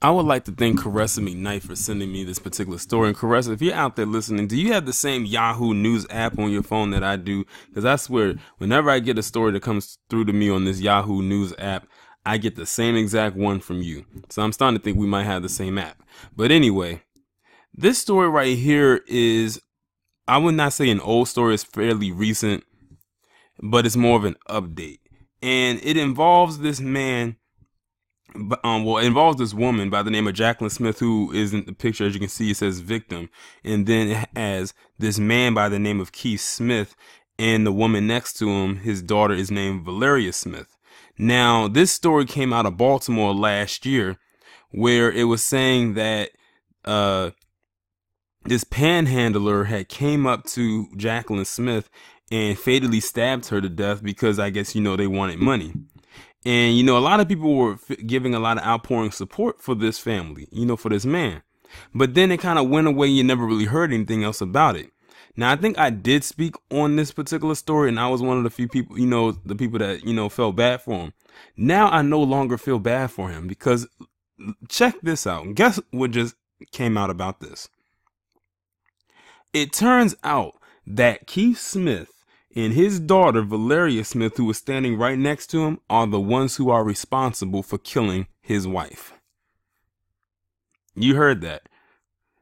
I would like to thank Caressa McKnight for sending me this particular story. And Caressa, if you're out there listening, do you have the same Yahoo News app on your phone that I do? Because I swear, whenever I get a story that comes through to me on this Yahoo News app, I get the same exact one from you. So I'm starting to think we might have the same app. But anyway, this story right here is, I would not say an old story, it's fairly recent, but it's more of an update. And it involves this man. It involves this woman by the name of Jacquelyn Smith, who is in the picture. As you can see, it says victim. And then it has this man by the name of Keith Smith, and the woman next to him, his daughter, is named Valeria Smith. Now, this story came out of Baltimore last year, where it was saying that this panhandler had came up to Jacquelyn Smith and fatally stabbed her to death because I guess, they wanted money. And, a lot of people were giving a lot of outpouring support for this family, for this man. But then it kind of went away. You never really heard anything else about it. Now, I think I did speak on this particular story, and I was one of the few people, the people that, felt bad for him. Now I no longer feel bad for him because check this out. Guess what just came out about this? It turns out that Keith Smith and his daughter, Valeria Smith, who was standing right next to him, are the ones who are responsible for killing his wife. You heard that.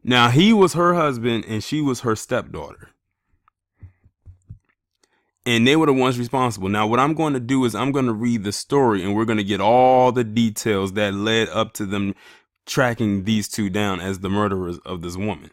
Now, he was her husband and she was her stepdaughter. And they were the ones responsible. Now, what I'm going to do is I'm going to read the story and we're going to get all the details that led up to them tracking these two down as the murderers of this woman.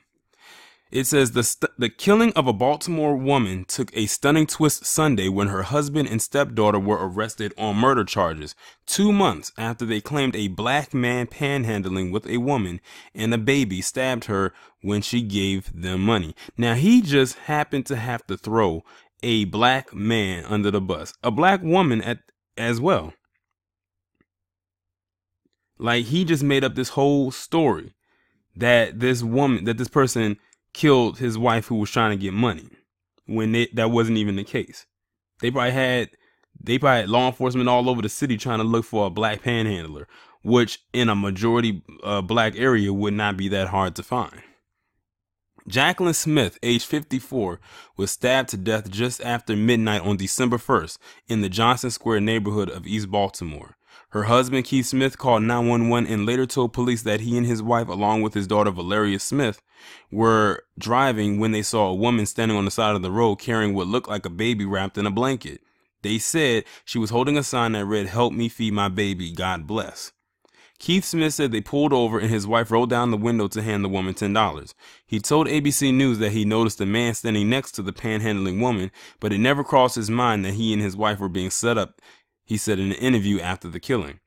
It says the killing of a Baltimore woman took a stunning twist Sunday when her husband and stepdaughter were arrested on murder charges 2 months after they claimed a black man panhandling with a woman and a baby stabbed her when she gave them money. Now, he just happened to have to throw a black man under the bus, a black woman as well. Like, he just made up this whole story that this person killed his wife who was trying to get money when that wasn't even the case. They probably had law enforcement all over the city trying to look for a black panhandler, which in a majority black area would not be that hard to find. Jacquelyn Smith, age 54, was stabbed to death just after midnight on December 1st in the Johnson Square neighborhood of East Baltimore. Her husband, Keith Smith, called 911 and later told police that he and his wife, along with his daughter, Valeria Smith, were driving when they saw a woman standing on the side of the road carrying what looked like a baby wrapped in a blanket. They said she was holding a sign that read, "Help me feed my baby, God bless." Keith Smith said they pulled over and his wife rolled down the window to hand the woman $10. He told ABC News that he noticed a man standing next to the panhandling woman, but it never crossed his mind that he and his wife were being set up, he said in an interview after the killing.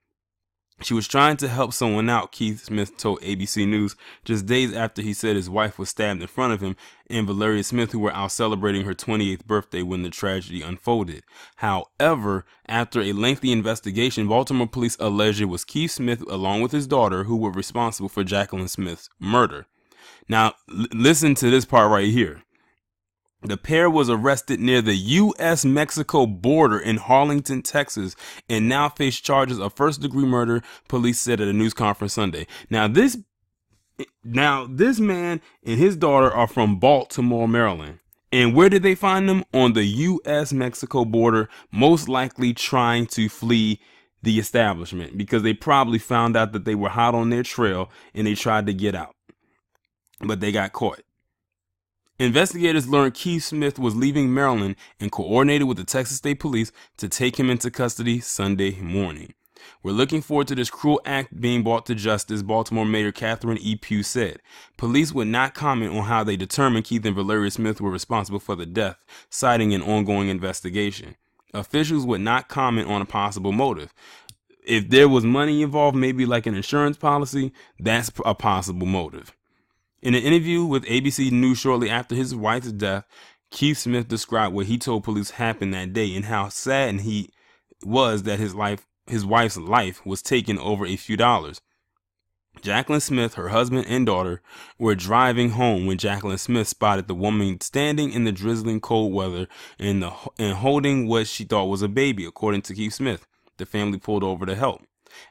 She was trying to help someone out, Keith Smith told ABC News, just days after he said his wife was stabbed in front of him and Valeria Smith, who were out celebrating her 28th birthday when the tragedy unfolded. However, after a lengthy investigation, Baltimore police alleged it was Keith Smith, along with his daughter, who were responsible for Jacquelyn Smith's murder. Now, listen to this part right here. The pair was arrested near the U.S.-Mexico border in Harlingen, Texas, and now face charges of first-degree murder, police said at a news conference Sunday. Now this man and his daughter are from Baltimore, Maryland. And where did they find them? On the U.S.-Mexico border, most likely trying to flee the establishment because they probably found out that they were hot on their trail and they tried to get out. But they got caught. Investigators learned Keith Smith was leaving Maryland and coordinated with the Texas State Police to take him into custody Sunday morning. We're looking forward to this cruel act being brought to justice, Baltimore Mayor Catherine E. Pugh said. Police would not comment on how they determined Keith and Valeria Smith were responsible for the death, citing an ongoing investigation. Officials would not comment on a possible motive. If there was money involved, maybe like an insurance policy, that's a possible motive. In an interview with ABC News shortly after his wife's death, Keith Smith described what he told police happened that day and how saddened he was that his wife's life was taken over a few dollars. Jacquelyn Smith, her husband and daughter, were driving home when Jacquelyn Smith spotted the woman standing in the drizzling cold weather and holding what she thought was a baby, according to Keith Smith. The family pulled over to help.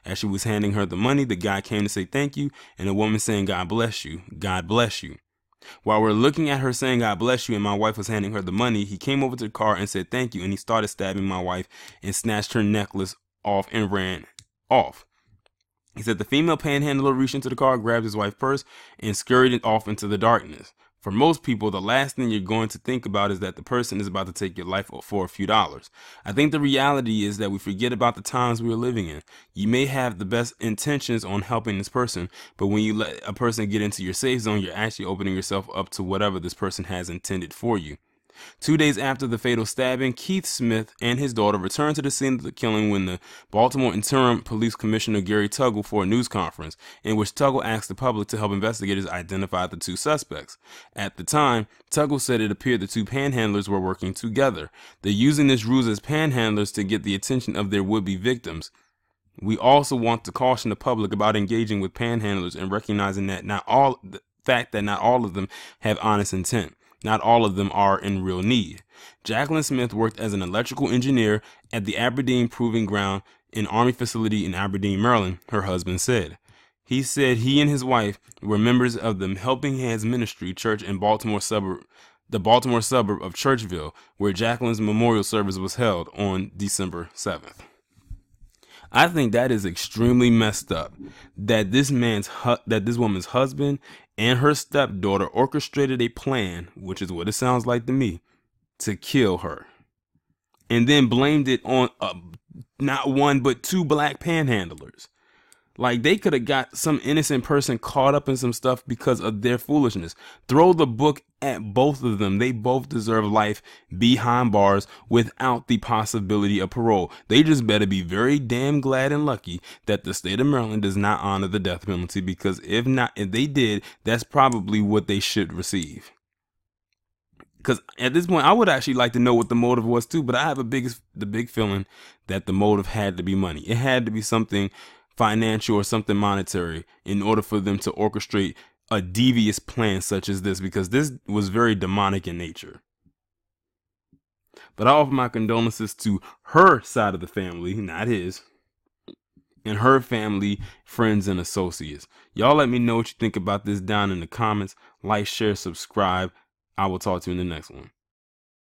As she was handing her the money, the guy came to say thank you, and the woman saying, God bless you, God bless you. While we're looking at her saying, God bless you, and my wife was handing her the money, he came over to the car and said thank you, and he started stabbing my wife and snatched her necklace off and ran off. He said the female panhandler reached into the car, grabbed his wife's purse, and scurried it off into the darkness. For most people, the last thing you're going to think about is that the person is about to take your life for a few dollars. I think the reality is that we forget about the times we are living in. You may have the best intentions on helping this person, but when you let a person get into your safe zone, you're actually opening yourself up to whatever this person has intended for you. 2 days after the fatal stabbing, Keith Smith and his daughter returned to the scene of the killing when the Baltimore Interim Police Commissioner Gary Tuggle for a news conference, in which Tuggle asked the public to help investigators identify the two suspects. At the time, Tuggle said it appeared the two panhandlers were working together. They're using this ruse as panhandlers to get the attention of their would-be victims. We also want to caution the public about engaging with panhandlers and recognizing that not all of them have honest intent. Not all of them are in real need. Jacquelyn Smith worked as an electrical engineer at the Aberdeen Proving Ground, an Army facility in Aberdeen, Maryland, her husband said. He said he and his wife were members of the Helping Hands Ministry Church in the Baltimore suburb of Churchville, where Jacquelyn's memorial service was held on December 7th. I think that is extremely messed up that this woman's husband and her stepdaughter orchestrated a plan, which is what it sounds like to me, to kill her, and then blamed it on not one but two black panhandlers. Like, they could have got some innocent person caught up in some stuff because of their foolishness. Throw the book at both of them. They both deserve life behind bars without the possibility of parole. They just better be very damn glad and lucky that the state of Maryland does not honor the death penalty, because if they did, that's probably what they should receive. Because at this point, I would actually like to know what the motive was too, but I have the big feeling that the motive had to be money. It had to be something financial or something monetary in order for them to orchestrate a devious plan such as this, because this was very demonic in nature. But I offer my condolences to her side of the family, not his, and her family, friends, and associates. Y'all let me know what you think about this down in the comments. Like, share, subscribe. I will talk to you in the next one.